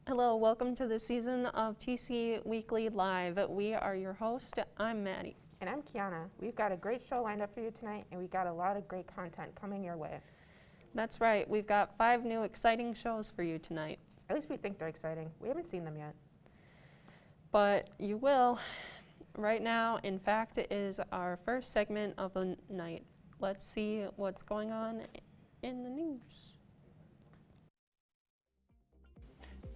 Hello, welcome to the season of TC Weekly Live. We are your host. I'm Maddie. And I'm Kiana. We've got a great show lined up for you tonight, and we got a lot of great content coming your way. That's right. We've got 5 new exciting shows for you tonight. At least we think they're exciting. We haven't seen them yet. But you will. Right now, in fact, it is our first segment of the night. Let's see what's going on in the news.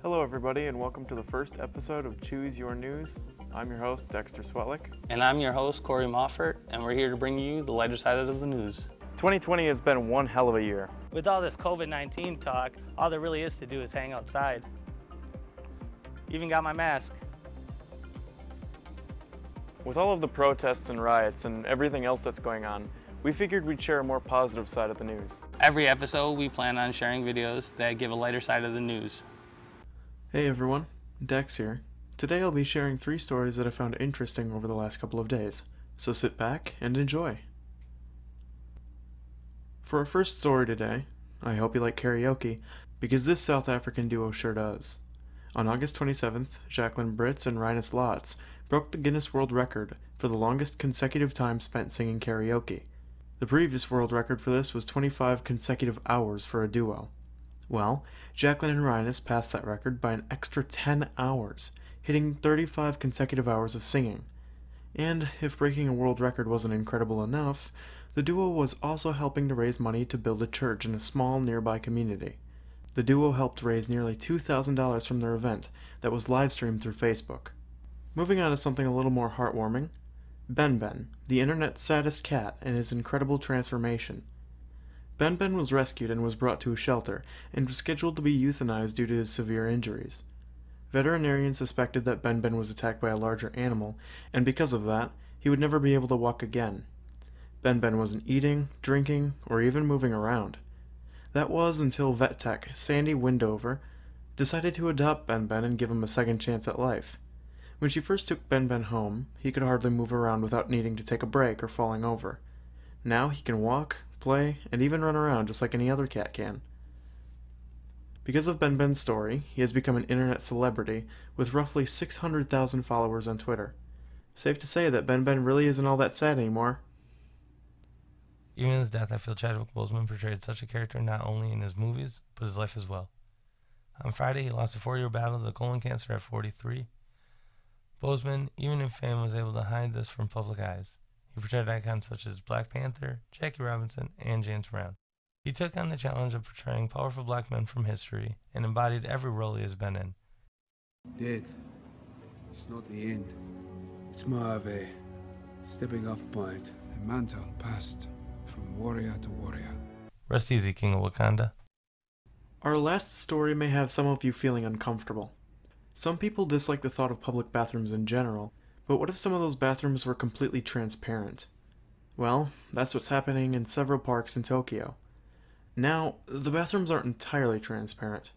Hello everybody and welcome to the first episode of Choose Your News. I'm your host, Dexter Swetlick. And I'm your host, Corey Moffert, and we're here to bring you the lighter side of the news. 2020 has been one hell of a year. With all this COVID-19 talk, all there really is to do is hang outside. Even got my mask. With all of the protests and riots and everything else that's going on, we figured we'd share a more positive side of the news. Every episode, we plan on sharing videos that give a lighter side of the news. Hey everyone, Dex here. Today I'll be sharing 3 stories that I found interesting over the last couple of days, so sit back and enjoy. For our first story today, I hope you like karaoke, because this South African duo sure does. On August 27th, Jacqueline Brits and Rhinus Lotz broke the Guinness World Record for the longest consecutive time spent singing karaoke. The previous world record for this was 25 consecutive hours for a duo. Well, Jacqueline and Rhinus passed that record by an extra 10 hours, hitting 35 consecutive hours of singing. And if breaking a world record wasn't incredible enough, the duo was also helping to raise money to build a church in a small nearby community. The duo helped raise nearly $2,000 from their event that was live-streamed through Facebook. Moving on to something a little more heartwarming, Ben, the internet's saddest cat, and his incredible transformation. Ben was rescued and was brought to a shelter, and was scheduled to be euthanized due to his severe injuries. Veterinarians suspected that Ben was attacked by a larger animal, and because of that, he would never be able to walk again. Ben wasn't eating, drinking, or even moving around. That was until vet tech Sandy Windover decided to adopt Ben and give him a second chance at life. When she first took Ben home, he could hardly move around without needing to take a break or falling over. Now he can walk, play, and even run around just like any other cat can. Because of Ben's story, he has become an internet celebrity with roughly 600,000 followers on Twitter. Safe to say that Ben really isn't all that sad anymore. Even in his death, I feel Chadwick Boseman portrayed such a character not only in his movies, but his life as well. On Friday, he lost a 4-year battle to colon cancer at 43. Boseman, even in fame, was able to hide this from public eyes. He portrayed icons such as Black Panther, Jackie Robinson, and James Brown. He took on the challenge of portraying powerful black men from history and embodied every role he has been in. Death, it's not the end. It's more of a stepping off point. A mantle passed from warrior to warrior. Rest easy, King of Wakanda. Our last story may have some of you feeling uncomfortable. Some people dislike the thought of public bathrooms in general, but what if some of those bathrooms were completely transparent? Well, that's what's happening in several parks in Tokyo. Now, the bathrooms aren't entirely transparent.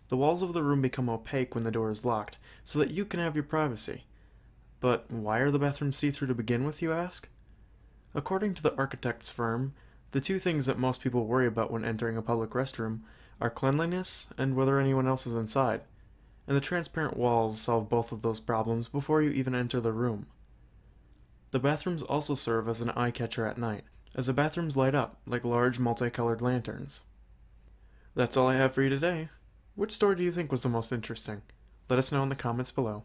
The walls of the room become opaque when the door is locked, so that you can have your privacy. But why are the bathrooms see-through to begin with, you ask? According to the architect's firm, the 2 things that most people worry about when entering a public restroom are cleanliness and whether anyone else is inside. And the transparent walls solve both of those problems before you even enter the room. The bathrooms also serve as an eye catcher at night, as the bathrooms light up like large multicolored lanterns. That's all I have for you today. Which story do you think was the most interesting? Let us know in the comments below.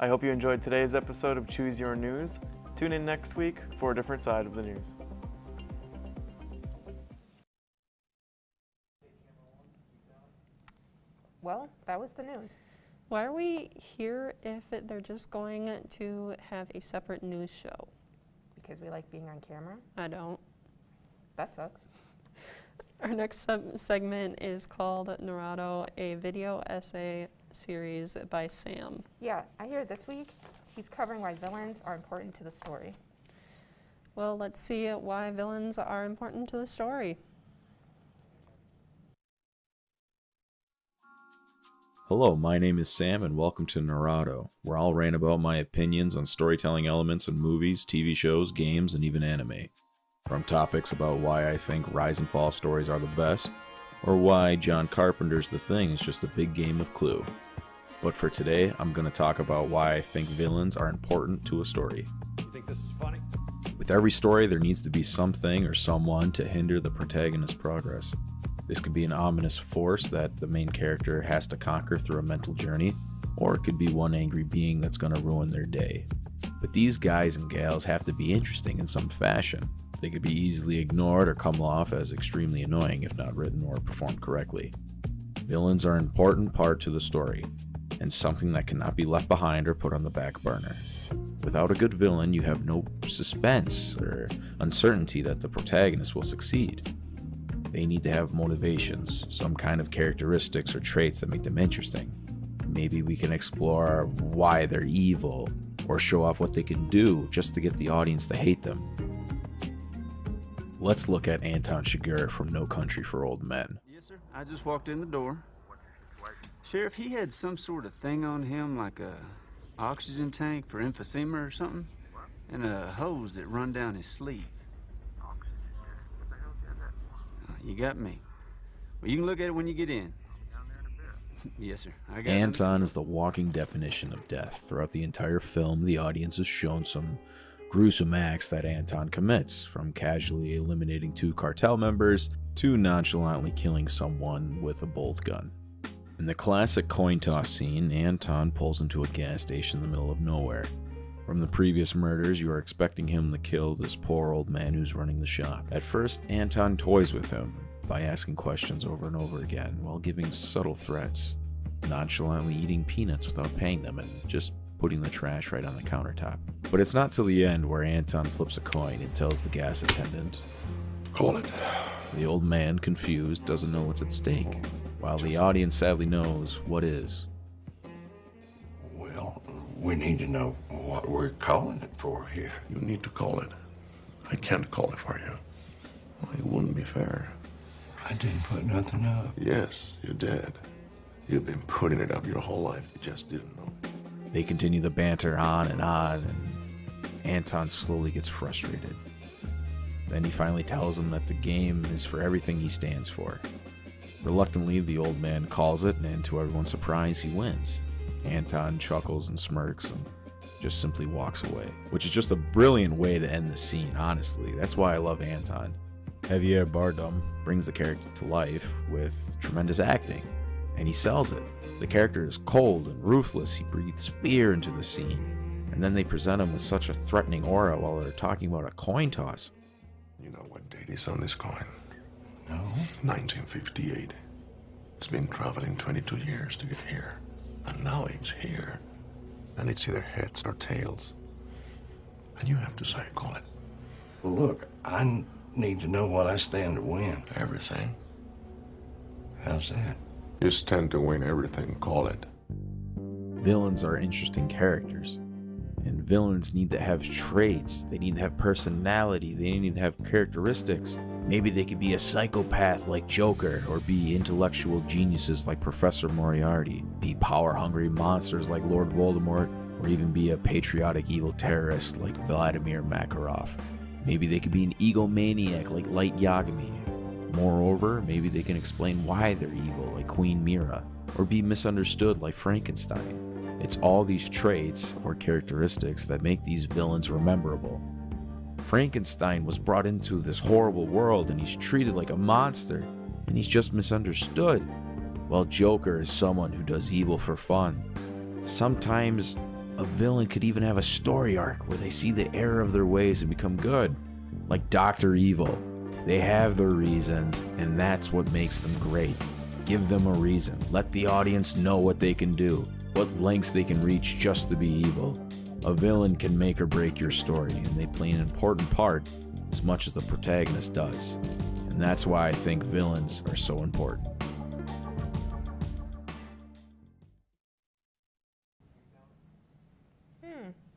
I hope you enjoyed today's episode of Choose Your News. Tune in next week for a different side of the news. Well, that was the news. Why are we here if they're just going to have a separate news show? Because we like being on camera. I don't. That sucks. Our next segment is called Narrado, a video essay series by Sam. Yeah, I hear this week he's covering why villains are important to the story. Well, let's see why villains are important to the story. Hello, my name is Sam and welcome to Narrado, where I'll rant about my opinions on storytelling elements in movies, TV shows, games, and even anime. From topics about why I think rise and fall stories are the best, or why John Carpenter's The Thing is just a big game of Clue. But for today, I'm going to talk about why I think villains are important to a story. You think this is funny? With every story, there needs to be something or someone to hinder the protagonist's progress. This could be an ominous force that the main character has to conquer through a mental journey, or it could be one angry being that's going to ruin their day. But these guys and gals have to be interesting in some fashion. They could be easily ignored or come off as extremely annoying if not written or performed correctly. Villains are an important part to the story, and something that cannot be left behind or put on the back burner. Without a good villain, you have no suspense or uncertainty that the protagonist will succeed. They need to have motivations, some kind of characteristics or traits that make them interesting. Maybe we can explore why they're evil, or show off what they can do just to get the audience to hate them. Let's look at Anton Chigurh from No Country for Old Men. Yes, sir. I just walked in the door. Sheriff, he had some sort of thing on him, like a oxygen tank for emphysema or something, and a hose that run down his sleeve. You got me. Well, you can look at it when you get in. Yes, sir. I got it. Anton is the walking definition of death. Throughout the entire film, the audience is shown some gruesome acts that Anton commits, from casually eliminating 2 cartel members to nonchalantly killing someone with a bolt gun. In the classic coin toss scene, Anton pulls into a gas station in the middle of nowhere. From the previous murders, you are expecting him to kill this poor old man who's running the shop. At first, Anton toys with him by asking questions over and over again while giving subtle threats, nonchalantly eating peanuts without paying them and just putting the trash right on the countertop. But it's not till the end where Anton flips a coin and tells the gas attendant, "Call it." The old man, confused, doesn't know what's at stake, while the audience sadly knows what is. Well, we need to know what we're calling it for here. You need to call it. I can't call it for you. Well, it wouldn't be fair. I didn't put nothing up. Yes, you did. You've been putting it up your whole life. You just didn't know. They continue the banter on, and Anton slowly gets frustrated. Then he finally tells him that the game is for everything he stands for. Reluctantly, the old man calls it, and to everyone's surprise, he wins. Anton chuckles and smirks and just simply walks away, which is just a brilliant way to end the scene, honestly. That's why I love Anton. Javier Bardem brings the character to life with tremendous acting, and he sells it. The character is cold and ruthless. He breathes fear into the scene, and then they present him with such a threatening aura while they're talking about a coin toss. You know what date is on this coin? No. 1958. It's been traveling 22 years to get here, and now it's here. And it's either heads or tails. And you have to say, call it. Well, look, I need to know what I stand to win. Everything. How's that? You stand to win everything, call it. Villains are interesting characters, and villains need to have traits. They need to have personality. They need to have characteristics. Maybe they could be a psychopath like Joker, or be intellectual geniuses like Professor Moriarty, be power-hungry monsters like Lord Voldemort, or even be a patriotic evil terrorist like Vladimir Makarov. Maybe they could be an egomaniac like Light Yagami. Moreover, maybe they can explain why they're evil like Queen Mira, or be misunderstood like Frankenstein. It's all these traits or characteristics that make these villains rememberable. Frankenstein was brought into this horrible world and he's treated like a monster, and he's just misunderstood, while Joker is someone who does evil for fun. Sometimes a villain could even have a story arc where they see the error of their ways and become good, like Dr. Evil. They have their reasons, and that's what makes them great. Give them a reason. Let the audience know what they can do, what lengths they can reach just to be evil. A villain can make or break your story, and they play an important part as much as the protagonist does. And that's why I think villains are so important.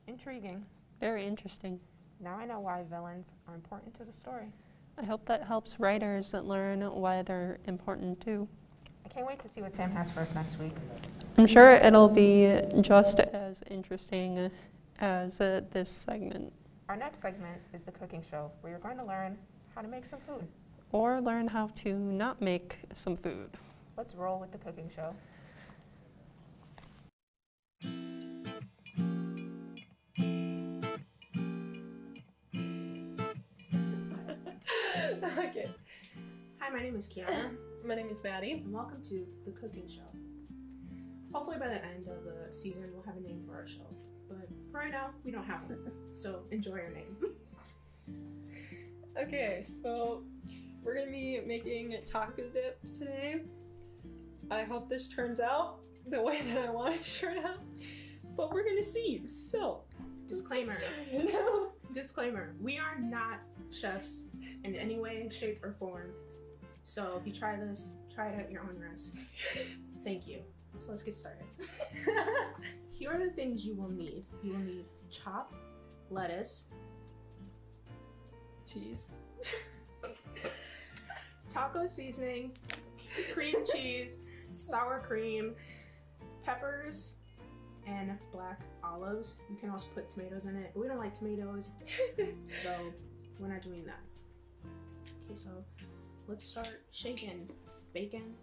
Intriguing. Very interesting. Now I know why villains are important to the story. I hope that helps writers learn why they're important too. I can't wait to see what Sam has for us next week. I'm sure it'll be just as interesting as this segment. Our next segment is the cooking show, where you're going to learn how to make some food. Or learn how to not make some food. Let's roll with the cooking show. Okay. Hi, my name is Kiana. My name is Maddie. And welcome to The Cooking Show. Hopefully by the end of the season, we'll have a name for our show. But for right now, we don't have one. So enjoy your name. Okay, so we're gonna be making taco dip today. I hope this turns out the way that I want it to turn out, but we're gonna see. So, Disclaimer. Disclaimer. We are not chefs in any way, shape, or form. So if you try this, try it at your own risk. Thank you. So let's get started. Here are the things you will need. You will need chopped lettuce, cheese, taco seasoning, cream cheese, sour cream, peppers, and black olives. You can also put tomatoes in it, but we don't like tomatoes, so we're not doing that. Okay, so let's start shaking bacon.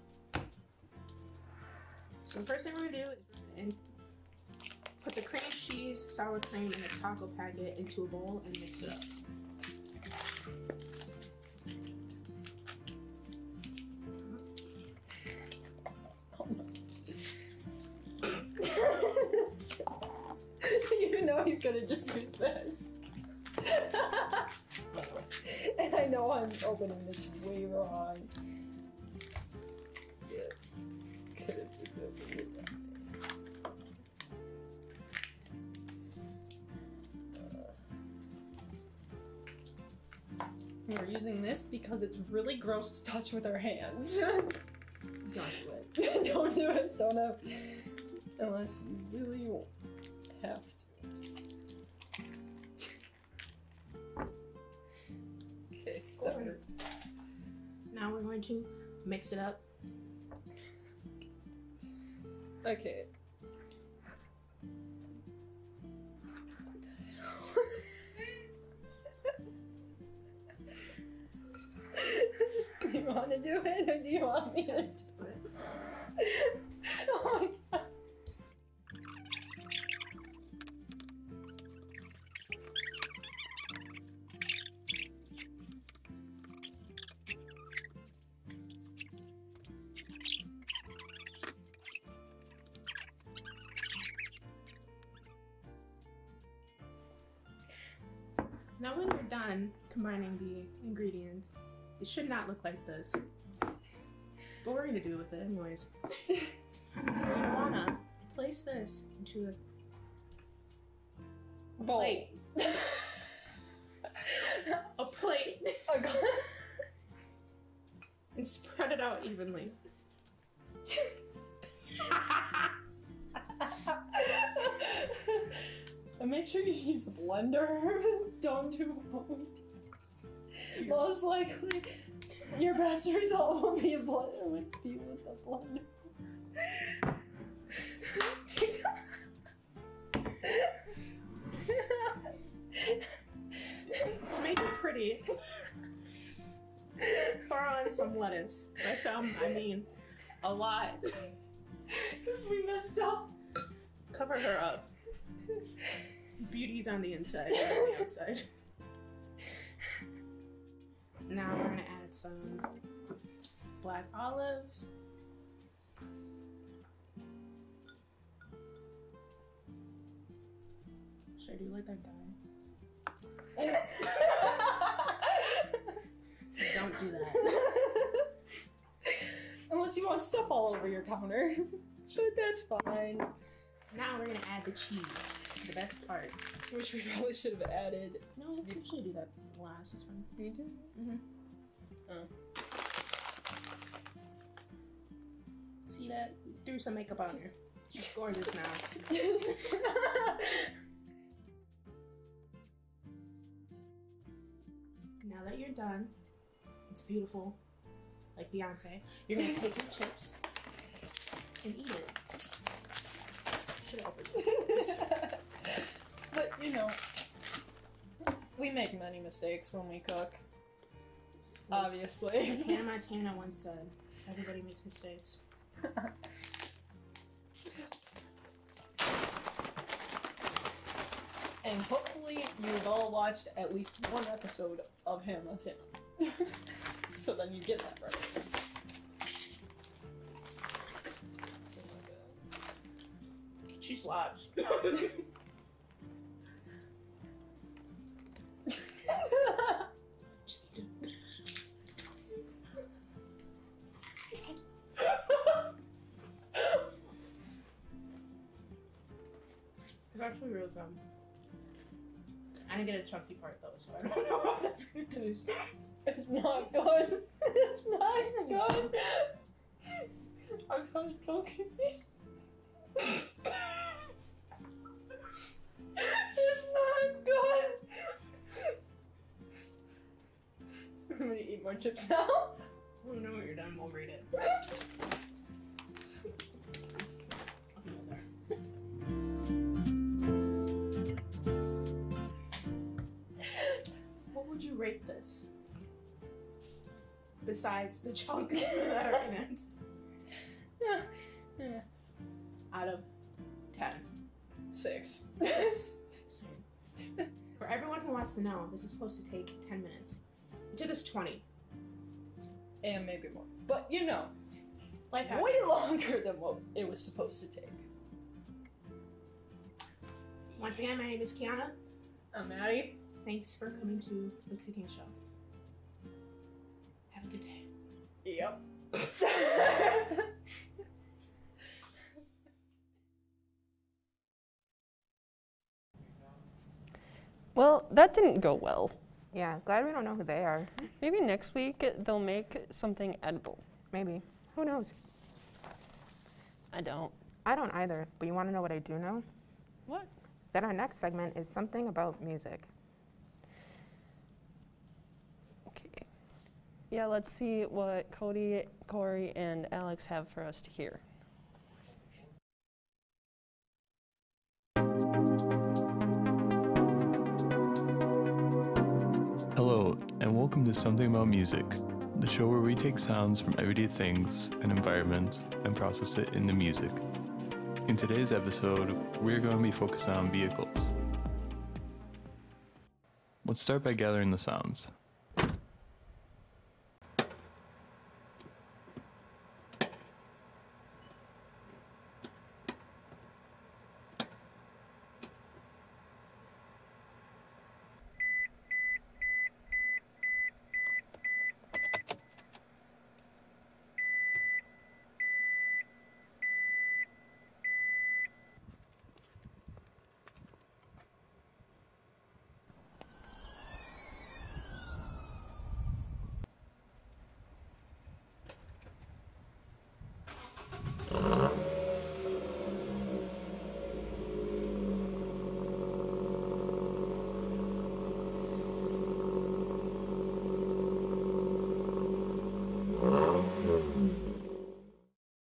So the first thing we're gonna do is put the cream cheese, sour cream, and the taco packet into a bowl and mix it up. You know you could have just used this. And I know I'm opening this way wrong. Yeah. Could have just opened it that way. We're using this because it's really gross to touch with our hands. Don't do it. Don't do it. Don't have. Unless you really have to. Okay, that worked. Now we're going to mix it up. Okay. Do you want to do it or do you want me to do it? Oh my god. Now when you're done combining the ingredients, it should not look like this. But we're gonna do with it anyways. You wanna place this into a plate. A plate. And spread it out evenly. And make sure you use a blender. Don't do what we do. Most likely, your best result will be a blender. Would be with a blender. To make it pretty, throw on some lettuce. By some, I mean a lot. Because we messed up. Cover her up. Beauty's on the inside, not on the outside. Now we're gonna add some black olives. Should I do like that guy? Don't do that. Unless you want stuff all over your counter. But that's fine. Now we're gonna add the cheese. The best part. Which we probably should have added. No, we should do that last. It's fine. You do? Mm-hmm. Oh. See that? We threw some makeup on her. She's gorgeous now. Now that you're done, it's beautiful, like Beyonce. You're gonna take your chips and eat it. Should have opened it. But you know, we make many mistakes when we cook. Obviously. Like Hannah Montana once said, everybody makes mistakes. And hopefully you've all watched at least one episode of Hannah Montana. So then you get that reference. She slaps. It's actually really good. I didn't get a chunky part though, so I don't know how that's gonna taste. It's not good. It's not good. I got a chunky piece. It's not good. I'm gonna eat more chips now. I don't know when you're done, we'll read it. What would you rate this? Besides the chunks that are in it. Yeah. Out of 10. 6. Same. For everyone who wants to know, this is supposed to take 10 minutes. It took us 20. And maybe more. But you know, Life happens. way longer than what it was supposed to take. Once again, my name is Kiana. I'm Maddie. Thanks for coming to the cooking show. Have a good day. Yep. Well, that didn't go well. Yeah, glad we don't know who they are. Maybe next week they'll make something edible. Maybe. Who knows? I don't. I don't either, but you want to know what I do know? What? That our next segment is something about music. Okay. Yeah, let's see what Cody, Corey, and Alex have for us to hear. Hello, and welcome to Something About Music, the show where we take sounds from everyday things and environments and process it into music. In today's episode, we're going to be focused on vehicles. Let's start by gathering the sounds.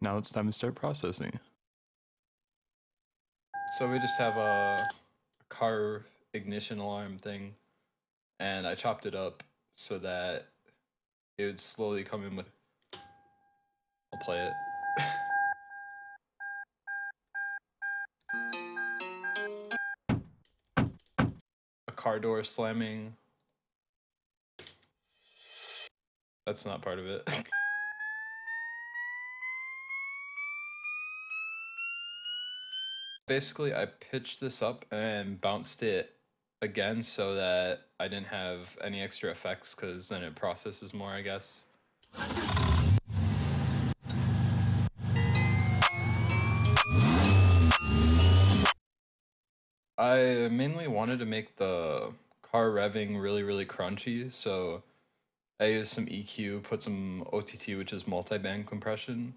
Now it's time to start processing. So we just have a car ignition alarm thing, and I chopped it up so that it would slowly come in with... I'll play it. A car door slamming. That's not part of it. Basically, I pitched this up and bounced it again so that I didn't have any extra effects, because then it processes more, I guess. I mainly wanted to make the car revving really, really crunchy, so I used some EQ, put some OTT, which is multi-band compression,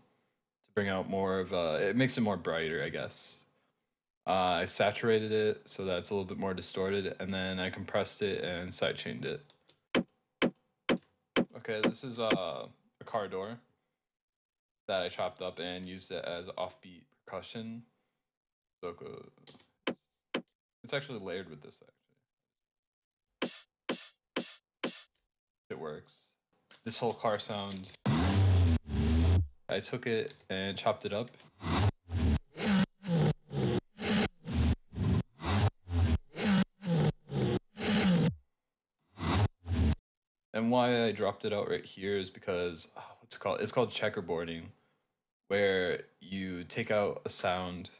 to bring out more of it makes it more brighter, I guess. I saturated it so that it's a little bit more distorted, and then I compressed it and sidechained it. Okay, this is a car door that I chopped up and used it as offbeat percussion. So it's actually layered with this, actually. It works. This whole car sound, I took it and chopped it up. And why I dropped it out right here is because, what's it called? It's called checkerboarding, where you take out a sound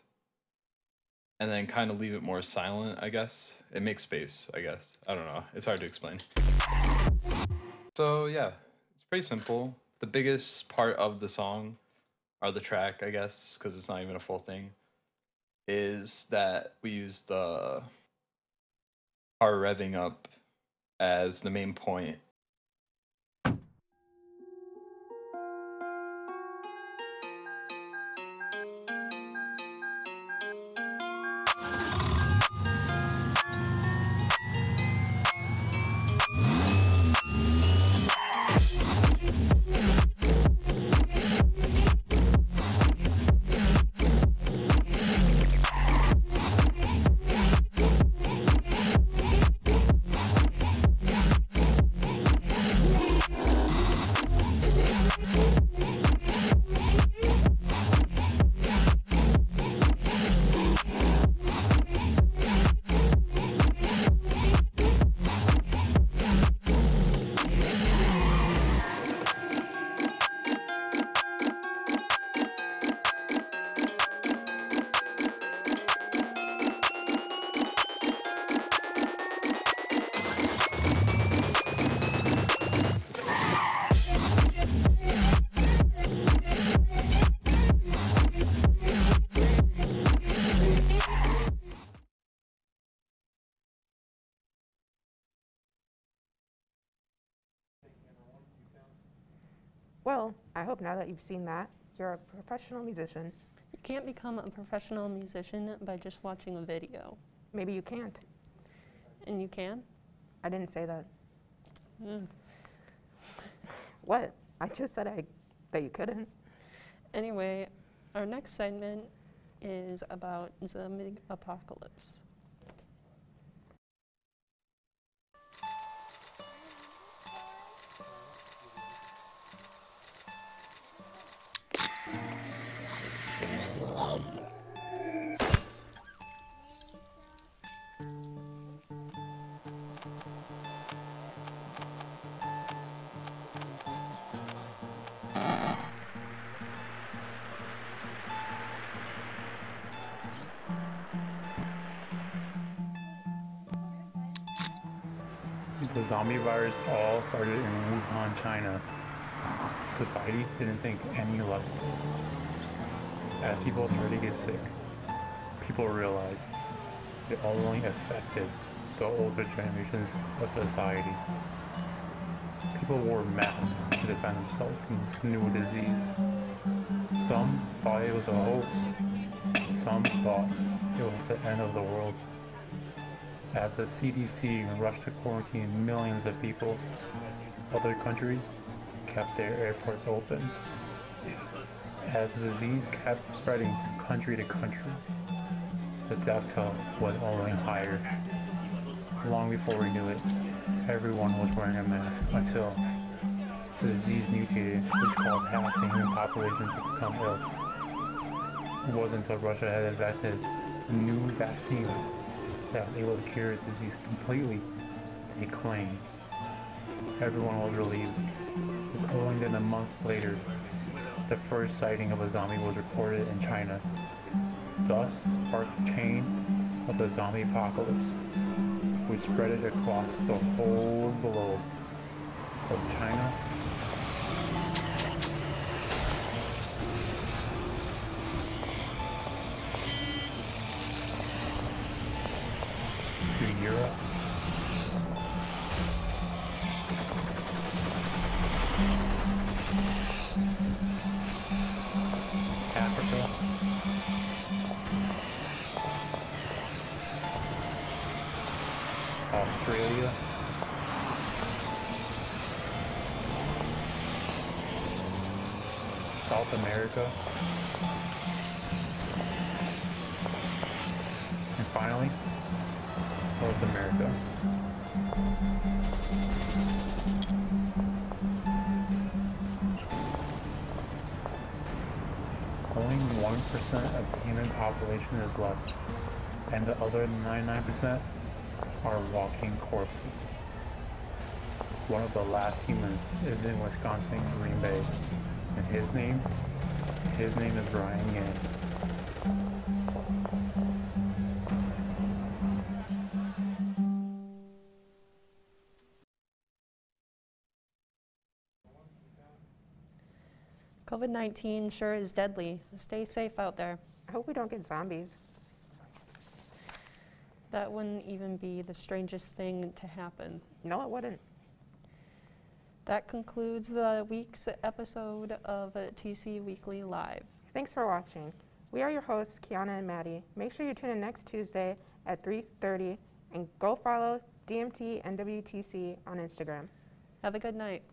and then kind of leave it more silent, I guess. It makes space, I guess. I don't know. It's hard to explain. So yeah, it's pretty simple. The biggest part of the song, or the track, I guess, because it's not even a full thing, is that we use the car revving up as the main point. Well, I hope now that you've seen that, you're a professional musician. You can't become a professional musician by just watching a video. Maybe you can't. And you can? I didn't say that. Mm. What? I just said that you couldn't. Anyway, our next segment is about zombie apocalypse. The zombie virus all started in Wuhan, China. Society didn't think any less of it. As people started to get sick, people realized it only affected the older generations of society. People wore masks to defend themselves from this new disease. Some thought it was a hoax. Some thought it was the end of the world. As the CDC rushed to quarantine millions of people, other countries kept their airports open. As the disease kept spreading from country to country, the death toll went only higher. Long before we knew it, everyone was wearing a mask until the disease mutated, which caused half the human population to become ill. It wasn't until Russia had invented a new vaccine that was able to cure the disease completely, they claimed. Everyone was relieved. Only then a month later, the first sighting of a zombie was reported in China. Thus sparked the chain of the zombie apocalypse, which spread it across the whole globe, from China to Europe, Africa, Australia, South America, and finally, North America. Only 1% of the human population is left, and the other 99% are walking corpses. one of the last humans is in Wisconsin, Green Bay. And his name is Ryan Yang. COVID-19 sure is deadly. Stay safe out there. I hope we don't get zombies. That wouldn't even be the strangest thing to happen. No, it wouldn't. That concludes the week's episode of TC Weekly Live. Thanks for watching. We are your hosts, Kiana and Maddie. Make sure you tune in next Tuesday at 3:30 and go follow DMT and WTC on Instagram. Have a good night.